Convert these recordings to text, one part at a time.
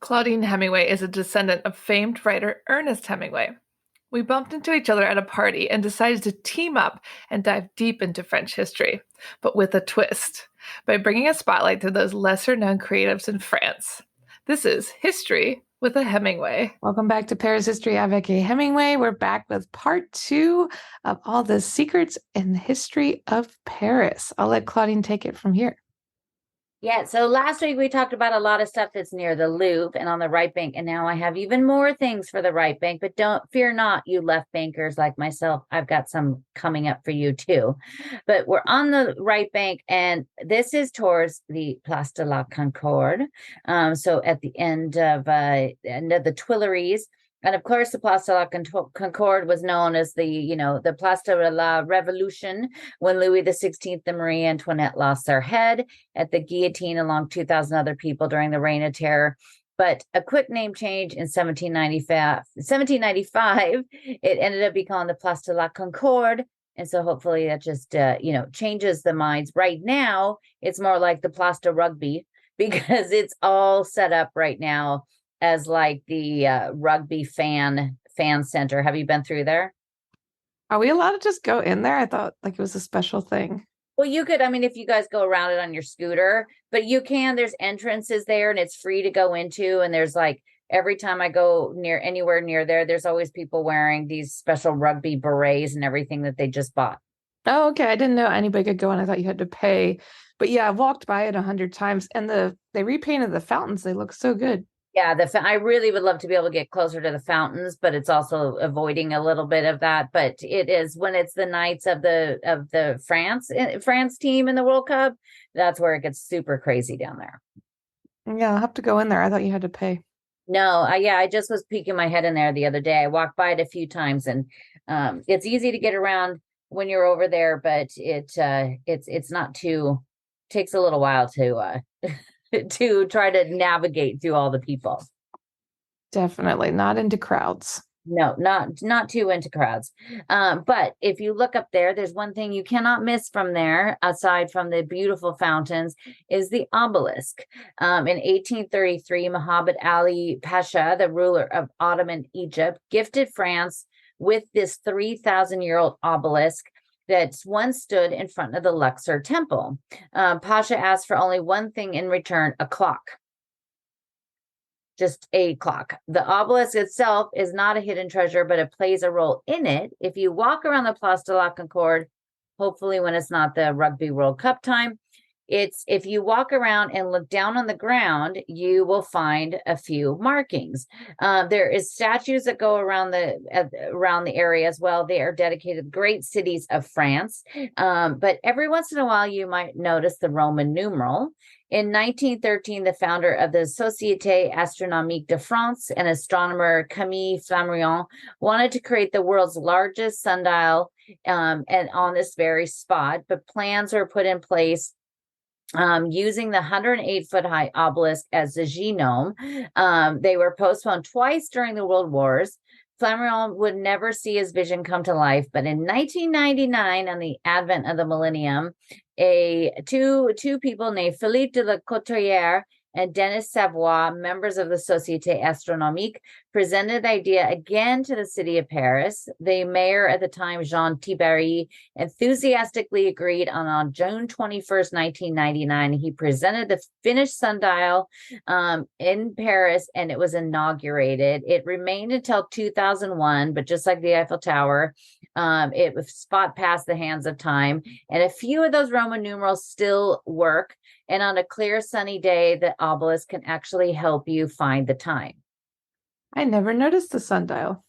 Claudine Hemingway is a descendant of famed writer Ernest Hemingway. We bumped into each other at a party and decided to team up and dive deep into French history, but with a twist, by bringing a spotlight to those lesser known creatives in France. This is History with a Hemingway. Welcome back to Paris History Avec Hemingway. We're back with part two of all the secrets in the history of Paris. I'll let Claudine take it from here. Yeah, so last week we talked about a lot of stuff that's near the Louvre and on the right bank, and now I have even more things for the right bank, but don't fear not, you left bankers like myself. I've got some coming up for you too. But we're on the right bank, and this is towards the Place de la Concorde. So at the end of the Tuileries. And of course, the Place de la Concorde was known as the Place de la Revolution when Louis XVI and Marie Antoinette lost their head at the guillotine along 2,000 other people during the Reign of Terror. But a quick name change in 1795, it ended up becoming the Place de la Concorde. And so hopefully that just, changes the minds. Right now, it's more like the Place de Rugby because it's all set up right now as like the rugby fan center. Have you been through there? Are we allowed to just go in there? I thought like it was a special thing. Well, you could, if you guys go around it on your scooter, but you can, there's entrances there and it's free to go into. And there's like, every time I go anywhere near there, there's always people wearing these special rugby berets and everything that they just bought. Oh, okay. I didn't know anybody could go in. I thought you had to pay. But yeah, I've walked by it 100 times and they repainted the fountains. They look so good. Yeah, I really would love to be able to get closer to the fountains, but it's also avoiding a little bit of that. But it is when it's the nights of the France team in the World Cup, that's where it gets super crazy down there. Yeah, I'll have to go in there. I thought you had to pay. No, I just was peeking my head in there the other day. I walked by it a few times, and it's easy to get around when you're over there, but it's not too takes a little while to to try to navigate through all the people. Definitely not into crowds. No, not too into crowds. But if you look up there, there's one thing you cannot miss from there, aside from the beautiful fountains, is the obelisk. In 1833, Muhammad Ali Pasha, the ruler of Ottoman Egypt, gifted France with this 3,000-year-old obelisk that once stood in front of the Luxor temple. Pasha asked for only one thing in return, a clock. Just a clock. The obelisk itself is not a hidden treasure, but it plays a role in it. If you walk around the Place de la Concorde, hopefully when it's not the Rugby World Cup time, if you walk around and look down on the ground, you will find a few markings. There is statues that go around the area as well. They are dedicated to great cities of France. But every once in a while, you might notice the Roman numeral. In 1913, the founder of the Société Astronomique de France and astronomer Camille Flammarion wanted to create the world's largest sundial and on this very spot, but plans were put in place using the 108-foot high obelisk as the genome. They were postponed twice during the World Wars. Flammarion would never see his vision come to life, but in 1999, on the advent of the millennium, two people named Philippe de la Couturière and Denis Savoy, members of the Société Astronomique, presented the idea again to the city of Paris. The mayor at the time, Jean Tiberi, enthusiastically agreed on June 21st, 1999. He presented the finished sundial in Paris, and it was inaugurated. It remained until 2001, but just like the Eiffel Tower, it was spot past the hands of time. And a few of those Roman numerals still work. And on a clear, sunny day, the obelisk can actually help you find the time. I never noticed the sundial.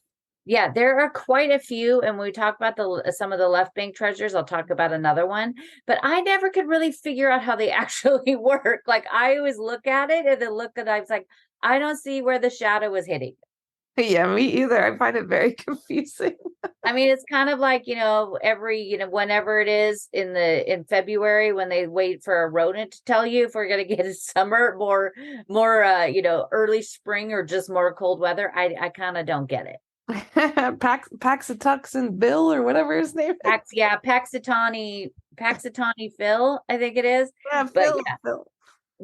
Yeah, there are quite a few. And when we talk about some of the left bank treasures, I'll talk about another one. But I never could really figure out how they actually work. Like I always look at it and then I was like, I don't see where the shadow is hitting. Yeah, me either. I find it very confusing. It's kind of like, whenever it is in February when they wait for a rodent to tell you if we're going to get a summer, more, early spring or just more cold weather. I kind of don't get it. Paxitux and Bill or whatever his name is. Paxitani Phil, I think it is. Yeah, but Phil.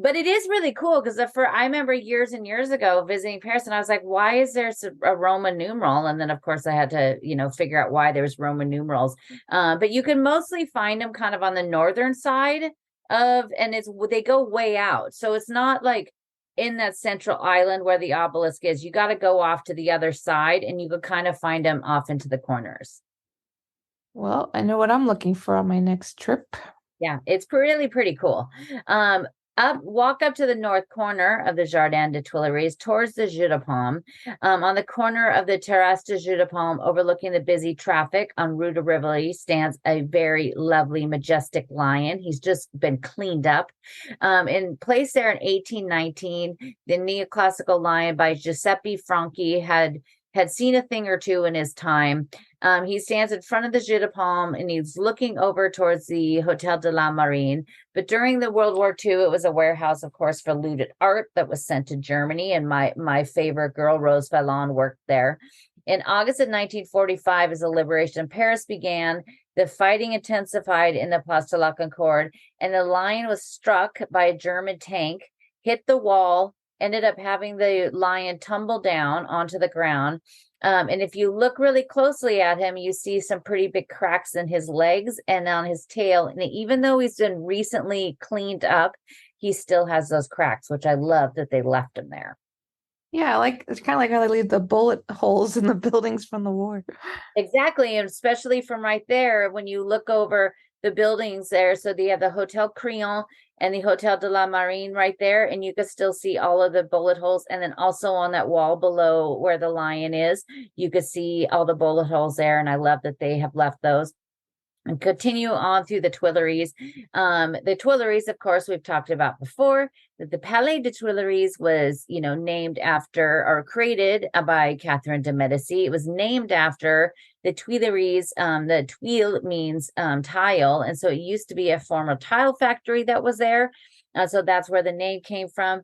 But it is really cool because I remember years and years ago visiting Paris, and I was like, why is there a Roman numeral? And then of course I had to, figure out why there's Roman numerals. But you can mostly find them kind of on the northern side and they go way out. So it's not like in that central island where the obelisk is. You got to go off to the other side, and you could kind of find them off into the corners. Well, I know what I'm looking for on my next trip. Yeah, it's really pretty cool. Walk up to the north corner of the Jardin des Tuileries towards the Jeu de Paume. On the corner of the Terrasse de Jeu de Paume, overlooking the busy traffic on Rue de Rivoli, stands a very lovely, majestic lion. He's just been cleaned up. In place there in 1819, the neoclassical lion by Giuseppe Franchi had seen a thing or two in his time. He stands in front of the Jeu de Paume, and he's looking over towards the Hotel de la Marine. But during the World War II, it was a warehouse, of course, for looted art that was sent to Germany. And my favorite girl, Rose Fallon, worked there. In August of 1945, as the liberation of Paris began, the fighting intensified in the Place de la Concorde, and the lion was struck by a German tank, hit the wall, ended up having the lion tumble down onto the ground. And if you look really closely at him, you see some pretty big cracks in his legs and on his tail. And even though he's been recently cleaned up, he still has those cracks, which I love that they left him there. Yeah, it's kind of like how they leave the bullet holes in the buildings from the war. Exactly. And especially from right there, when you look over the buildings there. So they have the Hotel Crillon and the Hotel de la Marine right there. And you can still see all of the bullet holes. And then also on that wall below where the lion is, you could see all the bullet holes there. And I love that they have left those. And continue on through the Tuileries. The Tuileries, of course, we've talked about before, that the Palais de Tuileries was, named after or created by Catherine de Medici. It was named after the Tuileries. The Tuile means tile. And so it used to be a former tile factory that was there. So that's where the name came from.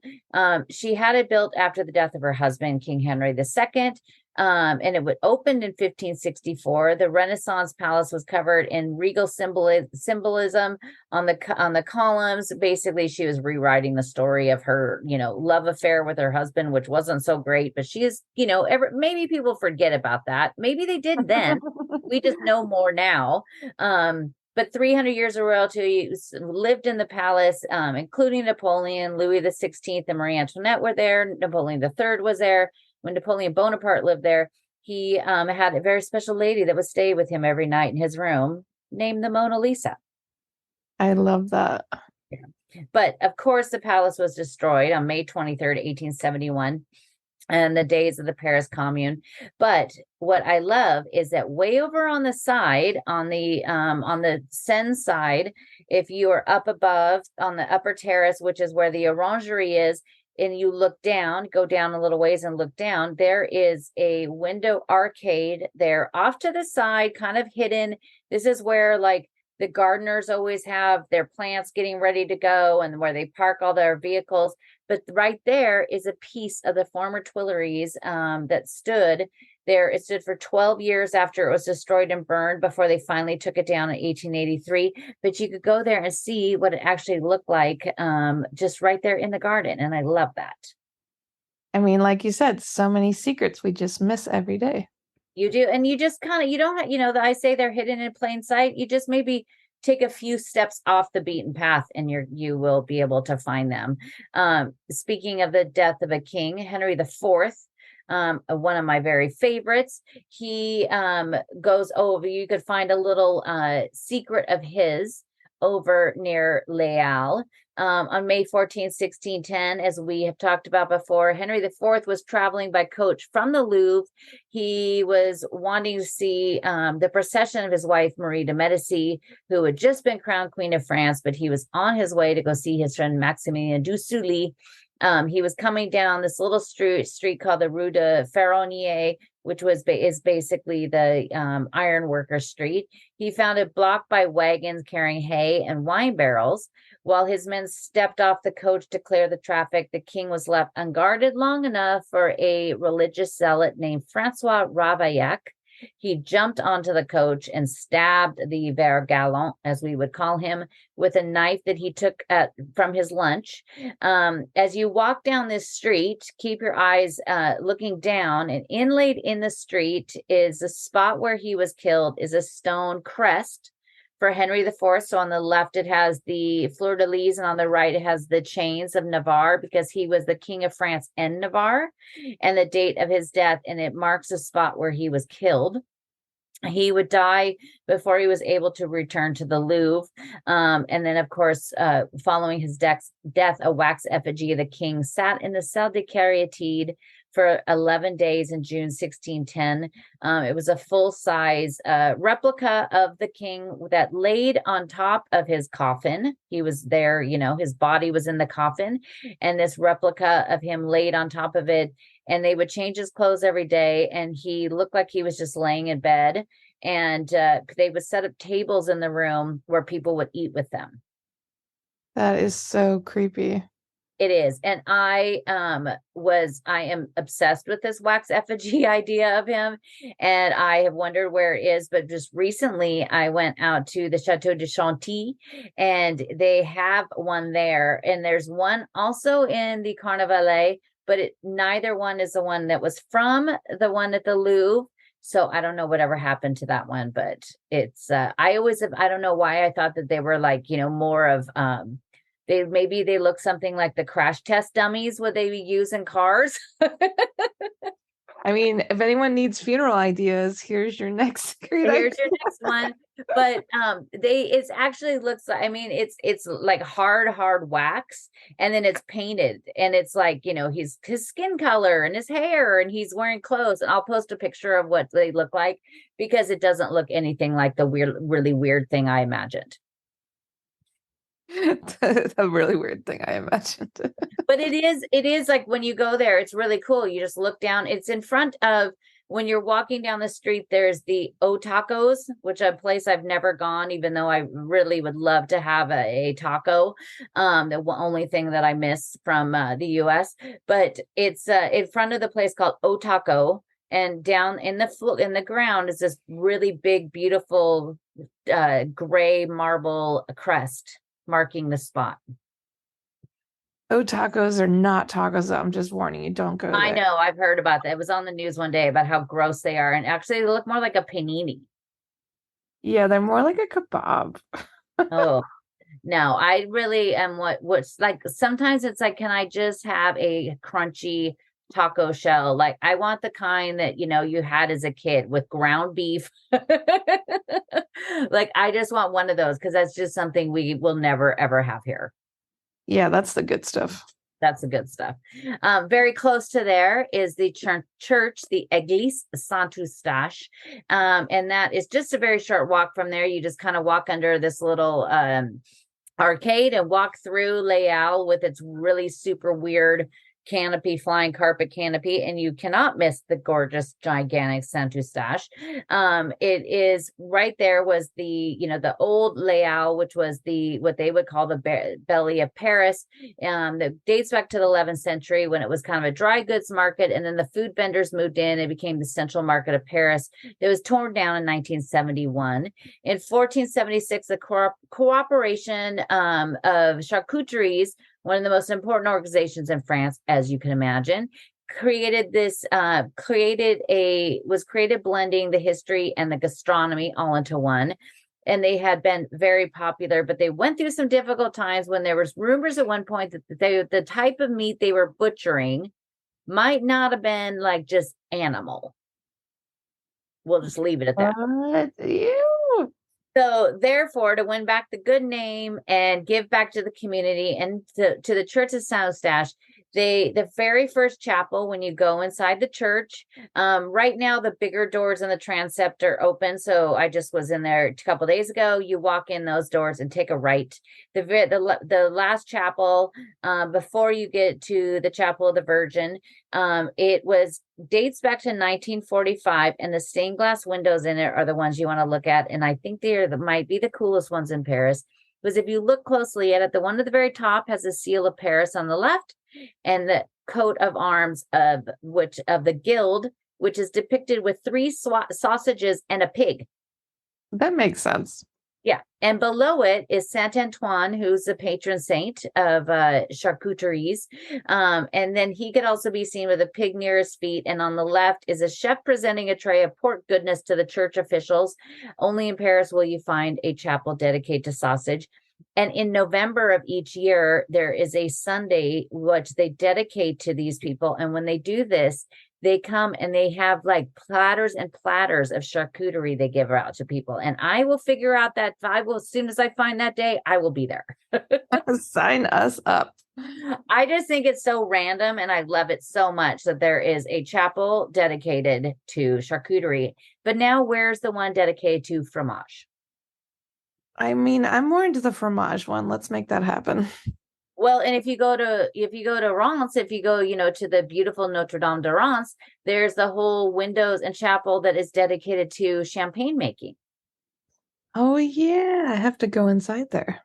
She had it built after the death of her husband, King Henry II. And it opened in 1564. The Renaissance palace was covered in regal symbolism on the columns. Basically, she was rewriting the story of her, love affair with her husband, which wasn't so great. But she is, maybe people forget about that. Maybe they did then. We just know more now. But 300 years of royalty lived in the palace, including Napoleon, Louis XVI, and Marie Antoinette were there. Napoleon III was there. When Napoleon Bonaparte lived there, he had a very special lady that would stay with him every night in his room, named the Mona Lisa. I love that. Yeah. But of course, the palace was destroyed on May 23rd, 1871, and the days of the Paris Commune. But what I love is that way over on the side, on the Seine side, if you are up above on the upper terrace, which is where the orangery is, and you look down, go down a little ways and look down, there is a window arcade there off to the side, kind of hidden. This is where the gardeners always have their plants getting ready to go and where they park all their vehicles. But right there is a piece of the former Tuileries that stood there. It stood for 12 years after it was destroyed and burned before they finally took it down in 1883. But you could go there and see what it actually looked like just right there in the garden. And I love that. I mean, like you said, so many secrets we just miss every day. You do. And you just kind of, you don't, I say they're hidden in plain sight. You just maybe take a few steps off the beaten path and you will be able to find them. Speaking of the death of a king, Henry IV, one of my very favorites, he goes over, you could find a little secret of his over near Les Halles. On May 14, 1610, as we have talked about before, Henry IV was traveling by coach from the Louvre. He was wanting to see the procession of his wife, Marie de Medici, who had just been crowned Queen of France, but he was on his way to go see his friend Maximilien du Sully. He was coming down this little street called the Rue de Ferronnier, which is basically the iron worker street. He found it blocked by wagons carrying hay and wine barrels. While his men stepped off the coach to clear the traffic, the king was left unguarded long enough for a religious zealot named Francois Ravaillac He jumped onto the coach and stabbed the ver galant, as we would call him, with a knife that he took from his lunch. As you walk down this street, keep your eyes looking down, and inlaid in the street is the spot where he was killed is a stone crest for Henry IV. So on the left, it has the fleur-de-lis, and on the right, it has the chains of Navarre, because he was the king of France and Navarre, and the date of his death, and it marks the spot where he was killed. He would die before he was able to return to the Louvre. And then, of course, following his death, a wax effigy of the king sat in the Salle de Caryatide for 11 days in June 1610. It was a full-size replica of the king that laid on top of his coffin. He was there, his body was in the coffin, and this replica of him laid on top of it. And they would change his clothes every day, and he looked like he was just laying in bed. And they would set up tables in the room where people would eat with them. That is so creepy. It is. And I am obsessed with this wax effigy idea of him. And I have wondered where it is. But just recently, I went out to the Chateau de Chantilly, and they have one there. And there's one also in the Carnavalet, but neither one is the one that was from the one at the Louvre. So I don't know whatever happened to that one, but it's, I don't know why I thought that they were like, more of, they look something like the crash test dummies would they use in cars. I mean, if anyone needs funeral ideas, here's your next great idea. Here's your next one. But it actually looks like, it's like hard wax, and then it's painted, and it's like, his skin color and his hair, and he's wearing clothes. And I'll post a picture of what they look like, because it doesn't look anything like the really weird thing I imagined. A really weird thing I imagined. But it is like, when you go there, it's really cool. You just look down. It's in front of, when you're walking down the street, there's the O Tacos, which is a place I've never gone, even though I really would love to have a taco. The only thing that I miss from the US, but it's in front of the place called O Taco, and down in the ground is this really big, beautiful gray marble crest marking the spot. Oh, tacos are not tacos. I'm just warning you, don't go there. I know, I've heard about that. It was on the news one day about how gross they are, and actually they look more like a panini. Yeah, they're more like a kebab. Oh, no, I really am what's like, sometimes it's like, can I just have a crunchy taco shell? Like, I want the kind that, you had as a kid with ground beef. Like, I just want one of those, because that's just something we will never, ever have here. Yeah, that's the good stuff. That's the good stuff. Very close to there is the church, the Église Saint-Eustache. And that is just a very short walk from there. You just kind of walk under this little arcade and walk through Les Halles with its really super weird canopy, flying carpet canopy, and you cannot miss the gorgeous, gigantic Saint-Eustache. It is right there was the old Les Halles, which was what they would call the belly of Paris. That dates back to the 11th century, when it was kind of a dry goods market, and then the food vendors moved in and became the central market of Paris. It was torn down in 1971. In 1476, the cooperation of charcuteries, one of the most important organizations in France, as you can imagine, created blending the history and the gastronomy all into one. And they had been very popular, but they went through some difficult times when there was rumors at one point that the type of meat they were butchering might not have been like just animal. We'll just leave it at that. What? Ew. So therefore, to win back the good name and give back to the community and to the Church of Saint-Eustache, the very first chapel, when you go inside the church, right now the bigger doors in the transept are open. So I just was in there a couple days ago. You walk in those doors and take a right. The last chapel, before you get to the Chapel of the Virgin, it dates back to 1945, and the stained glass windows in it are the ones you want to look at. And I think might be the coolest ones in Paris, because if you look closely at it, the one at the very top has a seal of Paris on the left, and the coat of arms of the guild which is depicted with three sausages and a pig. That makes sense. Yeah. And below it is Saint Antoine, who's the patron saint of charcuteries. And then he could also be seen with a pig near his feet. And on the left is a chef presenting a tray of pork goodness to the church officials. Only in Paris will you find a chapel dedicated to sausage. And in November of each year, there is a Sunday which they dedicate to these people. And when they do this, they come and they have like platters and platters of charcuterie they give out to people. And I will figure out that as soon as I find that day, I will be there. Sign us up. I just think it's so random and I love it so much that there is a chapel dedicated to charcuterie. But now where's the one dedicated to fromage? I mean, I'm more into the fromage one. Let's make that happen. Well, and if you go to Reims, if you go, to the beautiful Notre Dame de Reims, there's the whole windows and chapel that is dedicated to champagne making. Oh yeah, I have to go inside there.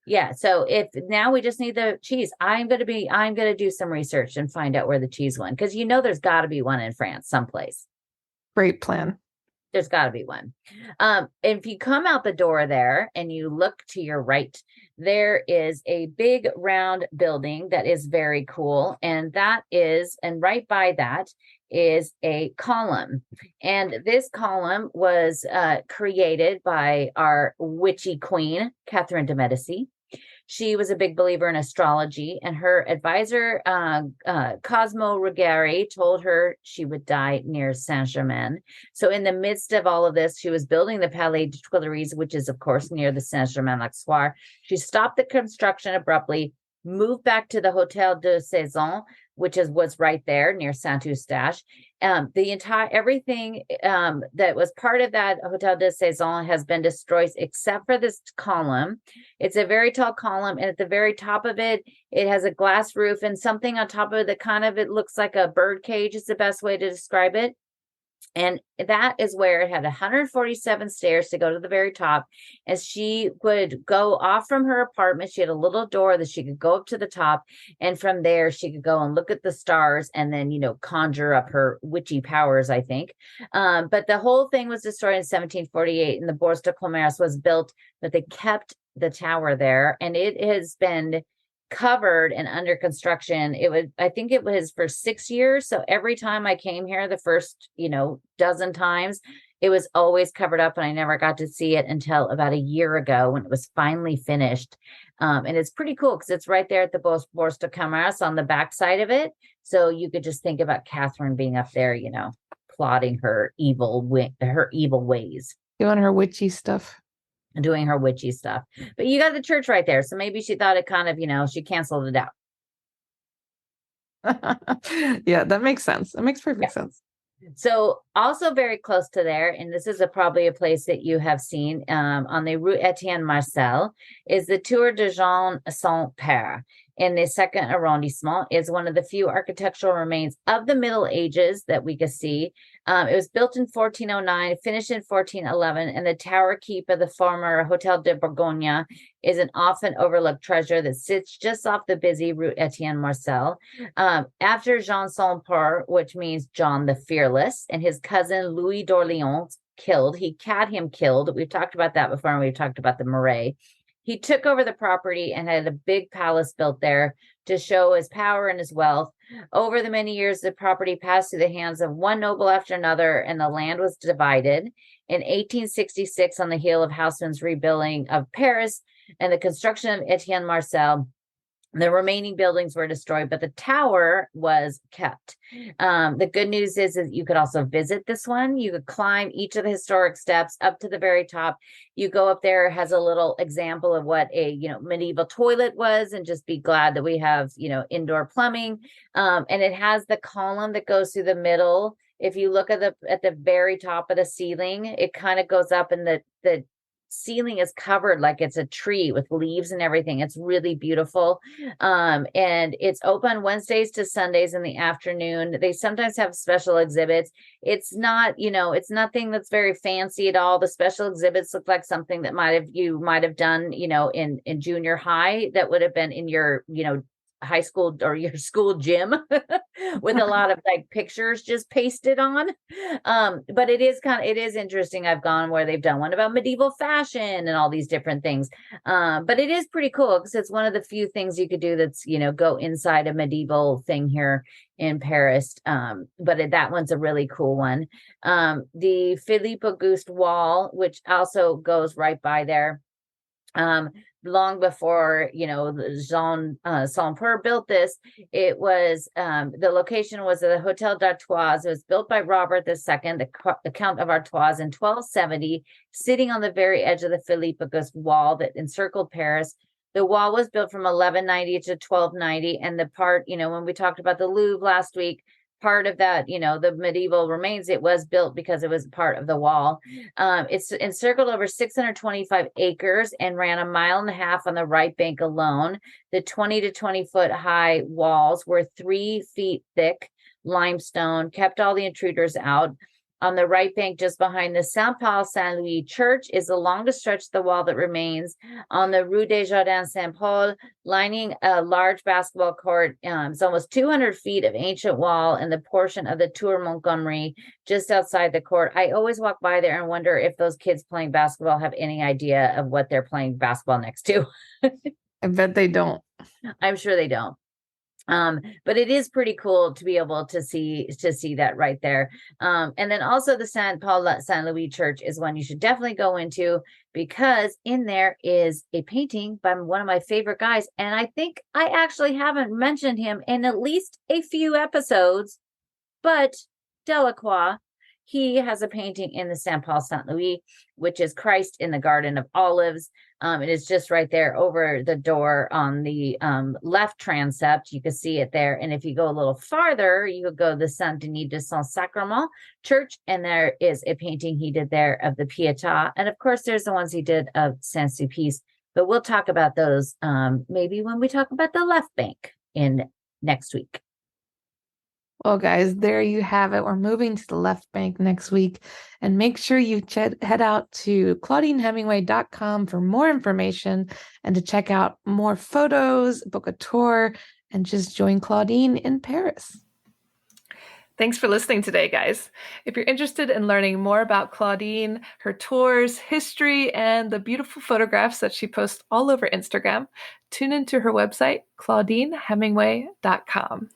Yeah. So if now we just need the cheese, I'm gonna do some research and find out where the cheese went, because there's got to be one in France someplace. Great plan. There's got to be one. If you come out the door there and you look to your right, there is a big round building that is very cool. And right by that is a column. And this column was created by our witchy queen, Catherine de Medici. She was a big believer in astrology, and her advisor, Cosmo Ruggieri, told her she would die near Saint-Germain. So in the midst of all of this, she was building the Palais des Tuileries, which is, of course, near the Saint-Germain-l'Auxerrois. She stopped the construction abruptly, moved back to the Hotel de Saison, which was right there near Saint-Eustache. Everything that was part of that Hotel de Saison has been destroyed except for this column. It's a very tall column, and at the very top of it, it has a glass roof and something on top of it that it looks like a bird cage is the best way to describe it. And that is where it had 147 stairs to go to the very top. As she would go off from her apartment, she had a little door that she could go up to the top. And from there, she could go and look at the stars and then, conjure up her witchy powers, I think. But the whole thing was destroyed in 1748 and the Bourse de Commerce was built, but they kept the tower there. And it has been covered and under construction. I think it was for 6 years. So every time I came here, the first, dozen times, it was always covered up and I never got to see it until about a year ago when it was finally finished. And it's pretty cool because it's right there at the Bourse de Commerce on the backside of it. So you could just think about Catherine being up there, plotting her evil ways. Doing her witchy stuff. Doing her witchy stuff. But you got the church right there. So maybe she thought it kind of, she canceled it out. Yeah, that makes sense. That makes perfect sense. So also very close to there, and this is probably a place that you have seen on the Rue Etienne Marcel, is the Tour de Jean Saint-Père. In the second arrondissement is one of the few architectural remains of the Middle Ages that we can see. It was built in 1409, finished in 1411, and the tower keep of the former Hotel de Bourgogne is an often overlooked treasure that sits just off the busy Rue Etienne Marcel. After Jean Saint-Père, which means John the Fearless, and his cousin Louis d'Orléans he had him killed. We've talked about that before, and we've talked about the Marais. He took over the property and had a big palace built there to show his power and his wealth. Over the many years, the property passed through the hands of one noble after another, and the land was divided. In 1866, on the heel of Haussmann's rebuilding of Paris and the construction of Etienne Marcel, the remaining buildings were destroyed, but the tower was kept. The good news is you could also visit this one. You could climb each of the historic steps up to the very top. You go up there, it has a little example of what a medieval toilet was, and just be glad that we have indoor plumbing. And it has the column that goes through the middle. If you look at the very top of the ceiling, it kind of goes up, and the ceiling is covered like it's a tree with leaves and everything. It's really beautiful. And it's open Wednesdays to Sundays in the afternoon. They sometimes have special exhibits. It's not, it's nothing that's very fancy at all. The special exhibits look like something that you might have done, in junior high that would have been in your, high school or your school gym with a lot of like pictures just pasted on. But it is interesting. I've gone where they've done one about medieval fashion and all these different things. But it is pretty cool because it's one of the few things you could do that's, go inside a medieval thing here in Paris. But that one's a really cool one. The Philippe Auguste wall, which also goes right by there. Long before, Jean Saint-Peur built this, it was, the location was the Hotel d'Artois. It was built by Robert II, the Count of Artois in 1270, sitting on the very edge of the Philippe Auguste wall that encircled Paris. The wall was built from 1190 to 1290. And the part, when we talked about the Louvre last week, part of that, the medieval remains, it was built because it was part of the wall. It's encircled over 625 acres and ran 1.5 miles on the right bank alone. The 20 to 20 foot high walls were 3 feet thick limestone, kept all the intruders out. On the right bank, just behind the Saint-Paul Saint-Louis Church, is the longest stretch of the wall that remains. On the Rue des Jardins Saint-Paul, lining a large basketball court, it's almost 200 feet of ancient wall and the portion of the Tour Montgomery just outside the court. I always walk by there and wonder if those kids playing basketball have any idea of what they're playing basketball next to. I bet they don't. I'm sure they don't. But it is pretty cool to be able to see that right there. And then also the Saint Paul Saint Louis Church is one you should definitely go into because in there is a painting by one of my favorite guys. And I think I actually haven't mentioned him in at least a few episodes, but Delacroix. He has a painting in the Saint Paul Saint Louis, which is Christ in the Garden of Olives. It is just right there over the door on the left transept. You can see it there. And if you go a little farther, you could go to the Saint Denis de Saint-Sacrement Church, and there is a painting he did there of the Pietà. And of course, there's the ones he did of Saint-Sulpice. But we'll talk about those maybe when we talk about the left bank in next week. Well, guys, there you have it. We're moving to the left bank next week. And make sure you head out to ClaudineHemingway.com for more information and to check out more photos, book a tour, and just join Claudine in Paris. Thanks for listening today, guys. If you're interested in learning more about Claudine, her tours, history, and the beautiful photographs that she posts all over Instagram, tune into her website, ClaudineHemingway.com.